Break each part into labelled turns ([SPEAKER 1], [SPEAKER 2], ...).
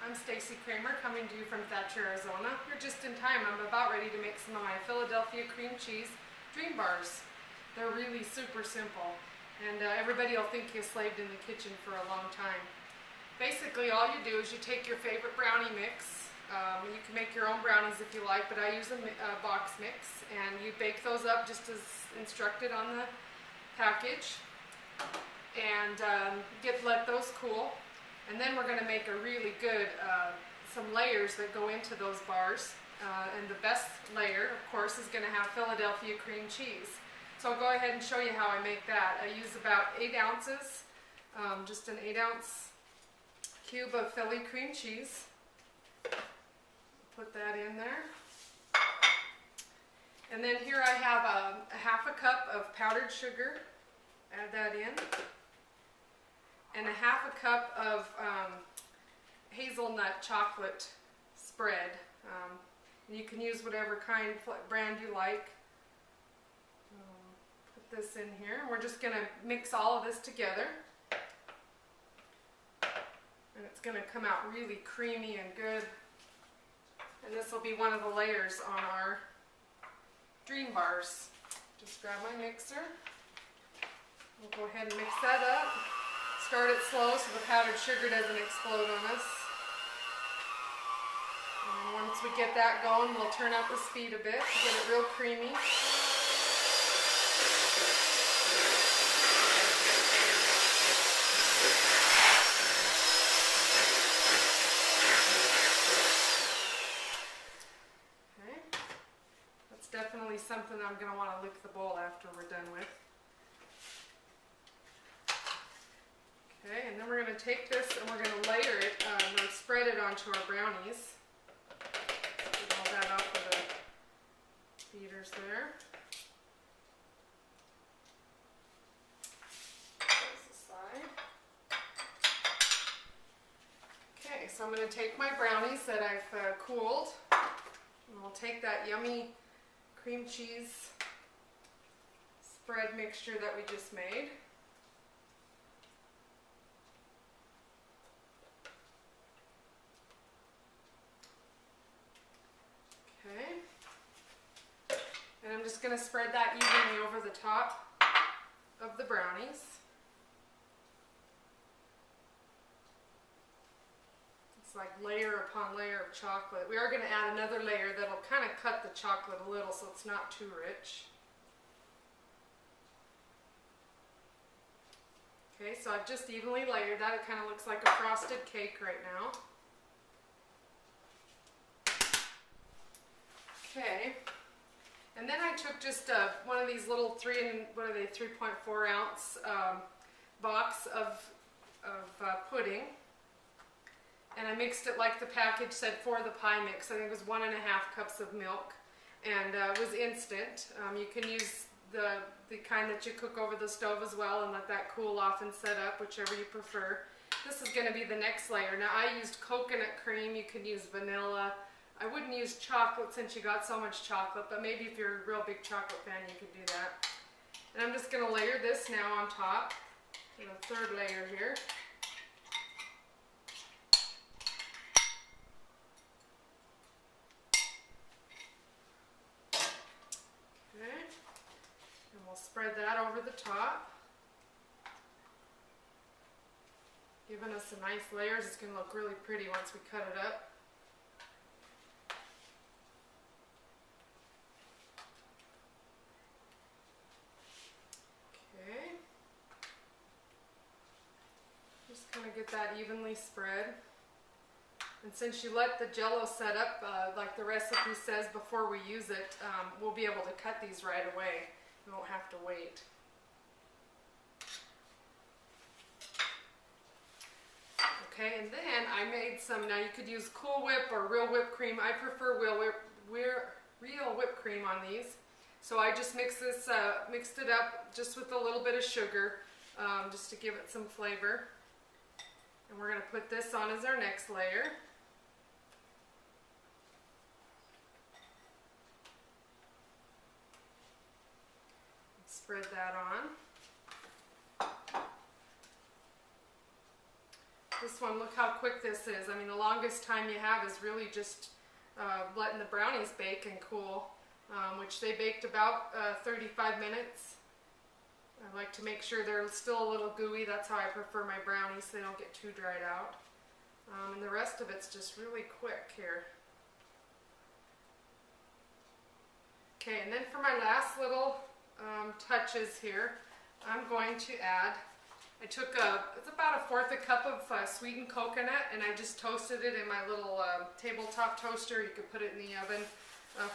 [SPEAKER 1] I'm Stacy Kramer, coming to you from Thatcher, Arizona. You're just in time. I'm about ready to make some of my Philadelphia cream cheese dream bars. They're really super simple, and everybody will think you slaved in the kitchen for a long time. Basically, all you do is you take your favorite brownie mix. You can make your own brownies if you like, but I use a box mix, and you bake those up just as instructed on the package, and let those cool. And then we're going to make a really good, some layers that go into those bars. And the best layer, of course, is going to have Philadelphia cream cheese. So I'll go ahead and show you how I make that. I use about 8 ounces, just an 8-ounce cube of Philly cream cheese. Put that in there. And then here I have a half a cup of powdered sugar. Add that in. And a half a cup of hazelnut chocolate spread. And you can use whatever brand you like. Put this in here. And we're just going to mix all of this together. And it's going to come out really creamy and good. And this will be one of the layers on our dream bars. Just grab my mixer. We'll go ahead and mix that up. Start it slow so the powdered sugar doesn't explode on us. And once we get that going, we'll turn up the speed a bit to get it real creamy. Okay. That's definitely something I'm going to want to lick the bowl after we're done with. Okay, and then we're going to take this and we're going to layer it, or spread it onto our brownies. Get all that off of the beaters there. This aside. Okay, so I'm going to take my brownies that I've cooled, and we'll take that yummy cream cheese spread mixture that we just made. And I'm just going to spread that evenly over the top of the brownies. It's like layer upon layer of chocolate. We are going to add another layer that'll kind of cut the chocolate a little so it's not too rich. Okay, so I've just evenly layered that. It kind of looks like a frosted cake right now. Okay. And then I took just one of these little 3.4 ounce box of pudding, and I mixed it like the package said for the pie mix. I think it was 1.5 cups of milk, and it was instant. You can use the kind that you cook over the stove as well and let that cool off and set up, whichever you prefer. This is going to be the next layer. Now I used coconut cream. You can use vanilla. I wouldn't use chocolate since you got so much chocolate, but maybe if you're a real big chocolate fan, you could do that. And I'm just going to layer this now on top, in a third layer here. Okay, and we'll spread that over the top, giving us some nice layers. It's going to look really pretty once we cut it up. Kind of get that evenly spread. And since you let the Jell-O set up like the recipe says before we use it, we'll be able to cut these right away. We won't have to wait. Okay, and then I made some, now you could use Cool Whip or real whipped cream. I prefer real whipped cream on these. So I just mixed it up just with a little bit of sugar, just to give it some flavor. And we're going to put this on as our next layer. Spread that on. This one, look how quick this is. I mean, the longest time you have is really just letting the brownies bake and cool, which they baked about 35 minutes. I like to make sure they're still a little gooey. That's how I prefer my brownies, so they don't get too dried out. And the rest of it's just really quick here. Okay, and then for my last little touches here, I'm going to add, it's about 1/4 cup of sweetened coconut, and I just toasted it in my little tabletop toaster. You could put it in the oven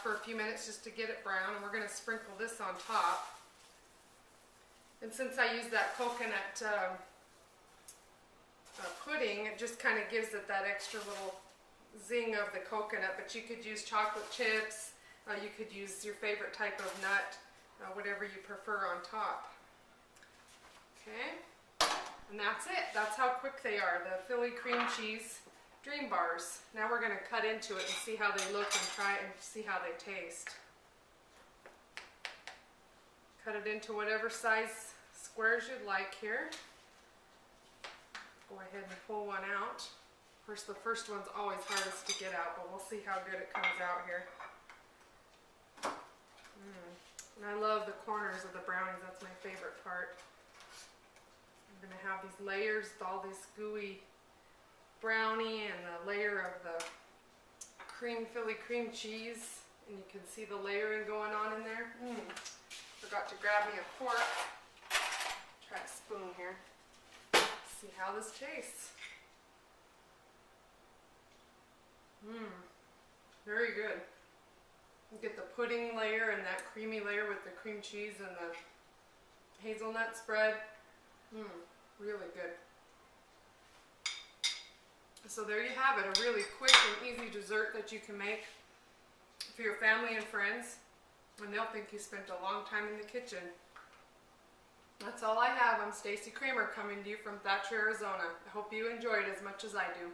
[SPEAKER 1] for a few minutes just to get it brown, and we're going to sprinkle this on top. And since I use that coconut pudding, it just kind of gives it that extra little zing of the coconut, but you could use chocolate chips, you could use your favorite type of nut, whatever you prefer on top. Okay, and that's it. That's how quick they are, the Philly cream cheese dream bars. Now we're going to cut into it and see how they look and try and see how they taste. Cut it into whatever size squares you'd like here. Go ahead and pull one out. Of course, the first one's always hardest to get out, but we'll see how good it comes out here. And I love the corners of the brownies. That's my favorite part. I'm going to have these layers, all this gooey brownie and the layer of the Philly cream cheese, and you can see the layering going on in there. Forgot to grab me a fork. Try a spoon here. See how this tastes. Very good. You get the pudding layer and that creamy layer with the cream cheese and the hazelnut spread. Really good. So there you have it, a really quick and easy dessert that you can make for your family and friends, and they'll think you spent a long time in the kitchen. That's all I have. I'm Stacy Kramer coming to you from Thatcher, Arizona. I hope you enjoyed as much as I do.